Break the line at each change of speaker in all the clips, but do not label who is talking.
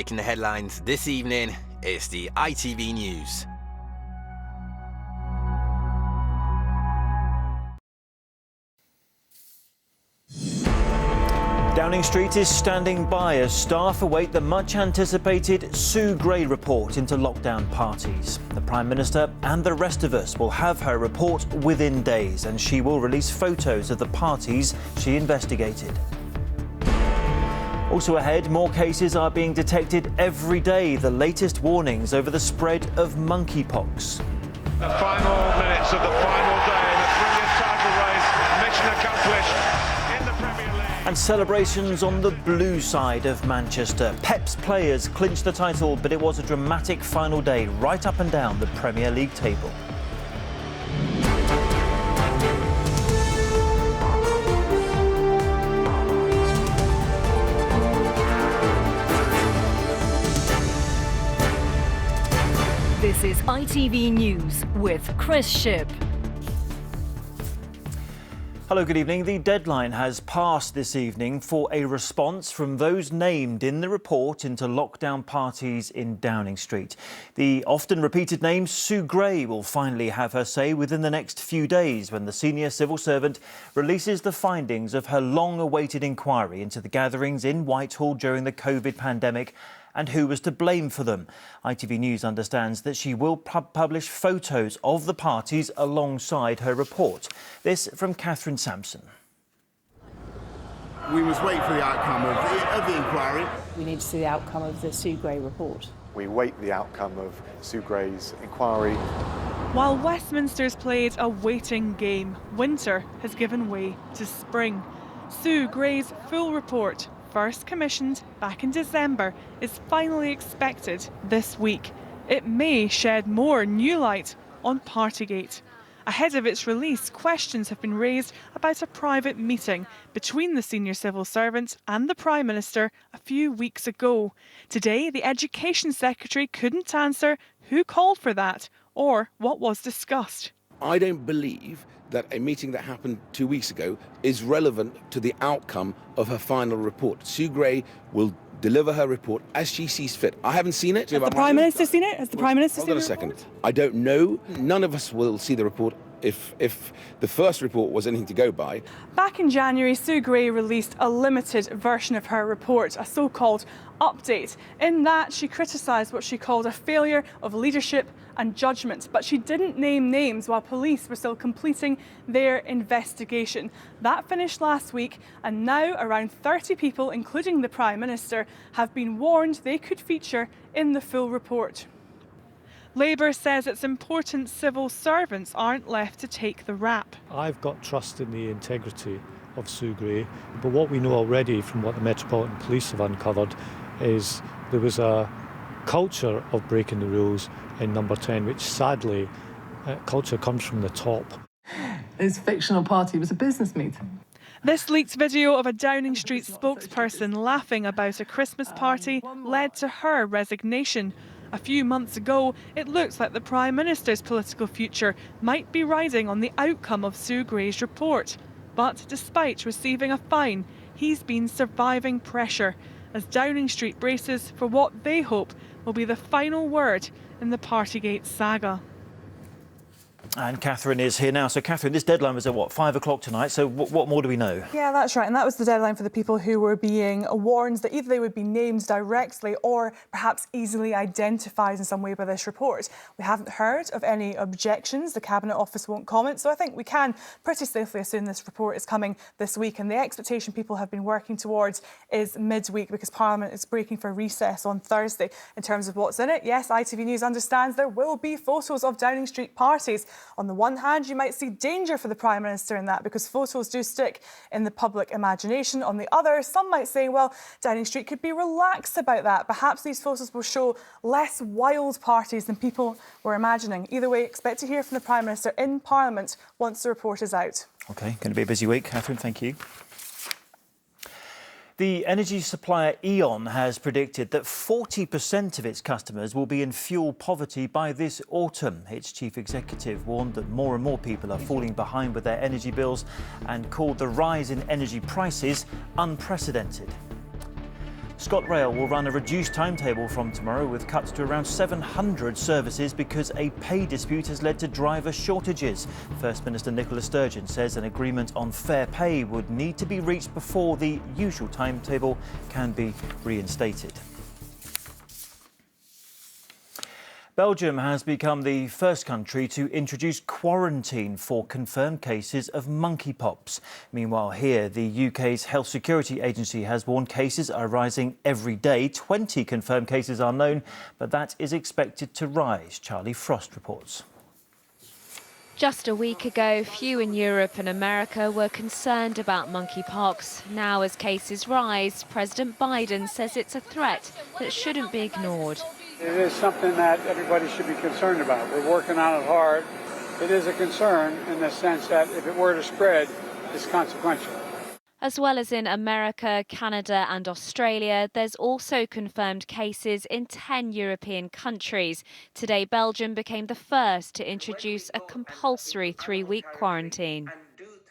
Making the headlines this evening, it's the ITV News.
Downing Street is standing by as staff await the much-anticipated Sue Gray report into lockdown parties. The Prime Minister and the rest of us will have her report within days, and she will release photos of the parties she investigated. Also ahead, more cases are being detected every day. The latest warnings over the spread of monkeypox.
The final minutes of the final day in a brilliant title race. Mission accomplished in the Premier League.
And celebrations on the blue side of Manchester. Pep's players clinched the title, but it was a dramatic final day right up and down the Premier League table.
This is ITV News with Chris Shipp.
Hello, good evening. The deadline has passed this evening for a response from those named in the report into lockdown parties in Downing Street. The often repeated name Sue Gray will finally have her say within the next few days when the senior civil servant releases the findings of her long-awaited inquiry into the gatherings in Whitehall during the COVID pandemic and who was to blame for them. ITV News understands that she will publish photos of the parties alongside her report. This from Catherine Sampson.
We must wait for the outcome of the inquiry.
We need to see the outcome of the Sue Gray report.
We await the outcome of Sue Gray's inquiry.
While Westminster's played a waiting game, winter has given way to spring. Sue Gray's full report, first commissioned back in December, is finally expected this week. It may shed more new light on Partygate. Ahead of its release, questions have been raised about a private meeting between the senior civil servant and the Prime Minister a few weeks ago. Today, the Education Secretary couldn't answer who called for that or what was discussed.
I don't believe that a meeting that happened 2 weeks ago is relevant to the outcome of her final report. Sue Gray will deliver her report as she sees fit. I haven't seen it.
Has the Prime Minister seen it? Has the Prime Minister seen it?
Hold on a second. I don't know. None of us will see the report if the first report was anything to go by.
Back in January, Sue Gray released a limited version of her report, a so-called update. In that, she criticised what she called a failure of leadership and judgment, but she didn't name names while police were still completing their investigation. That finished last week, and now around 30 people, including the Prime Minister, have been warned they could feature in the full report. Labour says it's important civil servants aren't left to take the rap.
I've got trust in the integrity of Sue Gray, but what we know already from what the Metropolitan Police have uncovered is there was a culture of breaking the rules in Number 10, which sadly, culture comes from the top.
This fictional party was a business meeting.
This leaked video of a Downing Street spokesperson laughing about a Christmas party led to her resignation. A few months ago, it looked like the Prime Minister's political future might be riding on the outcome of Sue Gray's report. But despite receiving a fine, he's been surviving pressure as Downing Street braces for what they hope will be the final word in the Partygate saga.
And Catherine is here now. So, Catherine, this deadline was at, 5 o'clock tonight? So what more do we know?
Yeah, that's right. And that was the deadline for the people who were being warned that either they would be named directly or perhaps easily identified in some way by this report. We haven't heard of any objections. The Cabinet Office won't comment. So I think we can pretty safely assume this report is coming this week. And the expectation people have been working towards is midweek, because Parliament is breaking for recess on Thursday. In terms of what's in it, yes, ITV News understands there will be photos of Downing Street parties. On the one hand, you might see danger for the Prime Minister in that, because photos do stick in the public imagination. On the other, some might say, well, Downing Street could be relaxed about that. Perhaps these photos will show less wild parties than people were imagining. Either way, expect to hear from the Prime Minister in Parliament once the report is out. OK, going to be a busy week. Catherine, thank you. The energy supplier E.ON has predicted that 40% of its customers will be in fuel poverty by this autumn. Its chief executive warned that more and more people are falling behind with their energy bills and called the rise in energy prices unprecedented.
ScotRail will run a reduced timetable from tomorrow with cuts to around 700 services because a pay dispute has led to driver shortages. First Minister Nicola Sturgeon says an agreement on fair pay would need to be reached before the usual timetable can be reinstated. Belgium has become the first country to introduce quarantine for confirmed cases of monkeypox. Meanwhile, here, the UK's Health Security Agency has warned cases are rising every day. 20 confirmed cases are known, but that is expected to rise. Charlie Frost reports.
Just a week ago, few in Europe and America were concerned about monkeypox. Now, as cases rise, President Biden says it's a threat that shouldn't be ignored.
It is something that everybody should be concerned about. We're working on it hard. It is a concern in the sense that if it were to spread, it's consequential.
As well as in America, Canada and Australia, there's also confirmed cases in 10 European countries. Today, Belgium became the first to introduce a compulsory 3-week quarantine.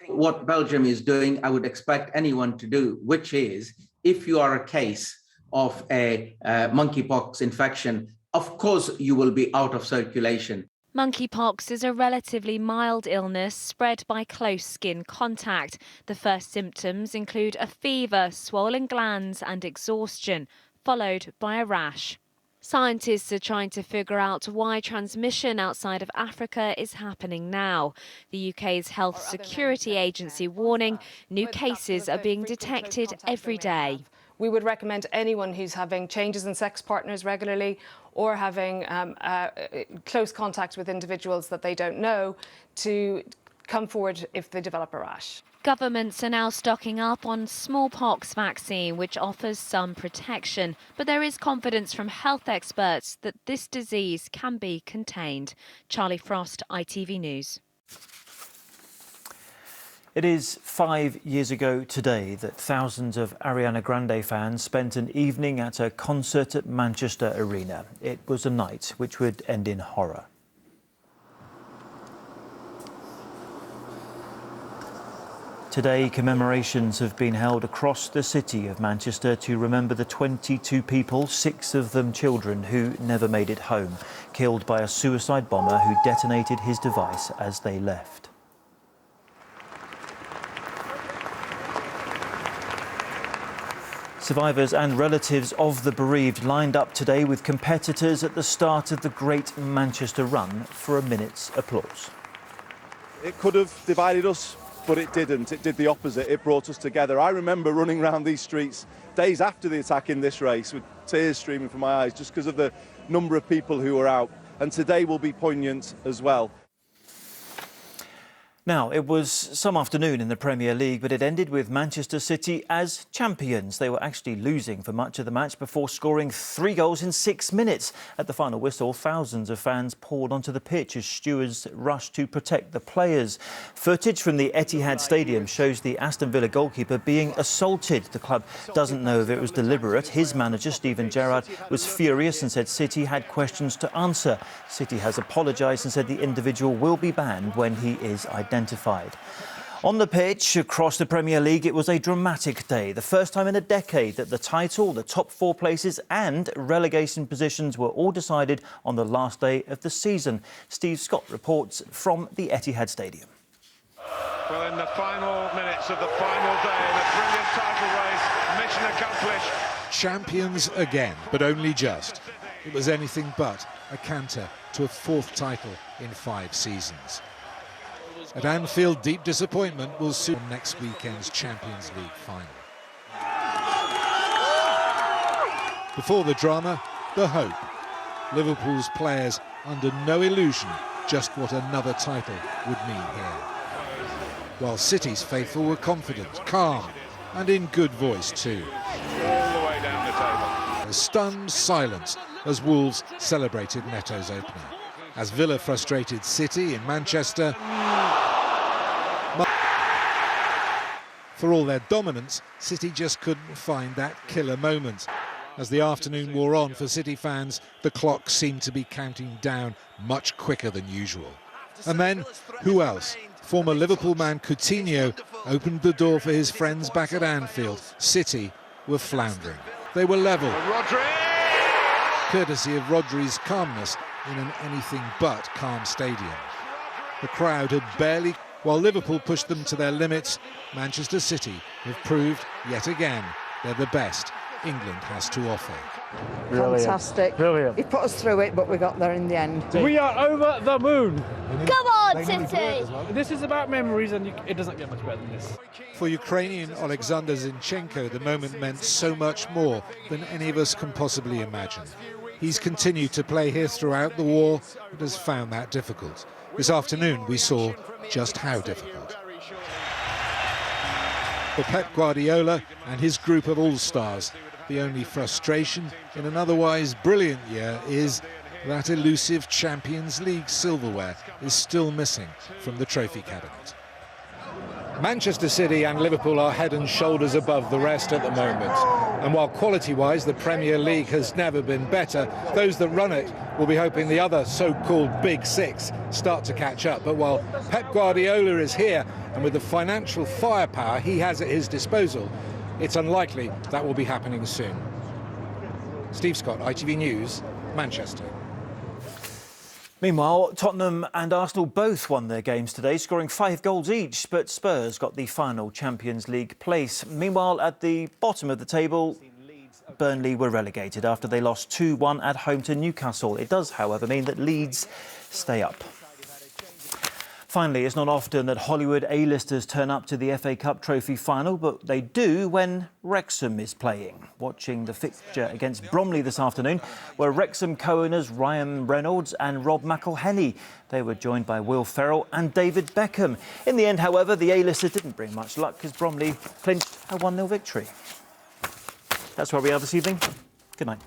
What Belgium is doing, I would expect anyone to do, which is, if you are a case of a monkeypox infection, of course you will be out of circulation.
Monkeypox is a relatively mild illness spread by close skin contact. The first symptoms include a fever, swollen glands and exhaustion, followed by a rash. Scientists are trying to figure out why transmission outside of Africa is happening now. The UK's Health Security Agency warning new cases are being detected every day.
We would recommend anyone who's having changes in sex partners regularly or having close contact with individuals that they don't know to come forward if they develop a rash.
Governments are now stocking up on smallpox vaccine, which offers some protection. But there is confidence from health experts that this disease can be contained. Charlie Frost, ITV News.
It is 5 years ago today that thousands of Ariana Grande fans spent an evening at a concert at Manchester Arena. It was a night which would end in horror. Today, commemorations have been held across the city of Manchester to remember the 22 people, 6 of them children, who never made it home, killed by a suicide bomber who detonated his device as they left. Survivors and relatives of the bereaved lined up today with competitors at the start of the Great Manchester Run for a minute's applause.
It could have divided us, but it didn't. It did the opposite. It brought us together. I remember running around these streets days after the attack in this race with tears streaming from my eyes just because of the number of people who were out. And today will be poignant as well.
Now, it was some afternoon in the Premier League, but it ended with Manchester City as champions. They were actually losing for much of the match before scoring 3 goals in 6 minutes. At the final whistle, thousands of fans poured onto the pitch as stewards rushed to protect the players. Footage from the Etihad Stadium shows the Aston Villa goalkeeper being assaulted. The club doesn't know if it was deliberate. His manager, Steven Gerrard, was furious and said City had questions to answer. City has apologised and said the individual will be banned when he is identified. On the pitch across the Premier League, it was a dramatic day. The first time in a decade that the title, the top 4 places and relegation positions were all decided on the last day of the season. Steve Scott reports from the Etihad Stadium.
Well, in the final minutes of the final day in a brilliant title race, mission accomplished.
Champions again, but only just. It was anything but a canter to a 4th title in 5 seasons. At Anfield, deep disappointment will soon next weekend's Champions League final. Before the drama, the hope. Liverpool's players under no illusion just what another title would mean here. While City's faithful were confident, calm, and in good voice too.
All the way down the table.
A stunned silence as Wolves celebrated Neto's opener. As Villa frustrated City in Manchester, for all their dominance, City just couldn't find that killer moment. As the afternoon wore on for City fans, the clock seemed to be counting down much quicker than usual. And then, who else? Former Liverpool man Coutinho opened the door for his friends back at Anfield. City were floundering. they were level, courtesy of Rodri's calmness in an anything-but calm stadium. The crowd had barely... While Liverpool pushed them to their limits, Manchester City have proved yet again they're the best England has to offer.
Brilliant. Fantastic. Brilliant. He put us through it, but we got there in the end.
We are over the moon.
Come on, City!
This is about memories, and it doesn't get much better than this.
For Ukrainian Alexander Zinchenko, the moment meant so much more than any of us can possibly imagine. He's continued to play here throughout the war, but has found that difficult. This afternoon, we saw just how difficult. For Pep Guardiola and his group of all-stars, the only frustration in an otherwise brilliant year is that elusive Champions League silverware is still missing from the trophy cabinet. Manchester City and Liverpool are head and shoulders above the rest at the moment. And while quality-wise the Premier League has never been better, those that run it will be hoping the other so-called Big Six start to catch up. But while Pep Guardiola is here, and with the financial firepower he has at his disposal, it's unlikely that will be happening soon. Steve Scott, ITV News, Manchester.
Meanwhile, Tottenham and Arsenal both won their games today, scoring 5 goals each, but Spurs got the final Champions League place. Meanwhile, at the bottom of the table, Burnley were relegated after they lost 2-1 at home to Newcastle. It does, however, mean that Leeds stay up. Finally, it's not often that Hollywood A-listers turn up to the FA Cup Trophy final, but they do when Wrexham is playing. Watching the fixture against Bromley this afternoon were Wrexham co-owners Ryan Reynolds and Rob McElhenney. They were joined by Will Ferrell and David Beckham. In the end, however, the A-listers didn't bring much luck because Bromley clinched a 1-0 victory. That's where we are this evening. Good night.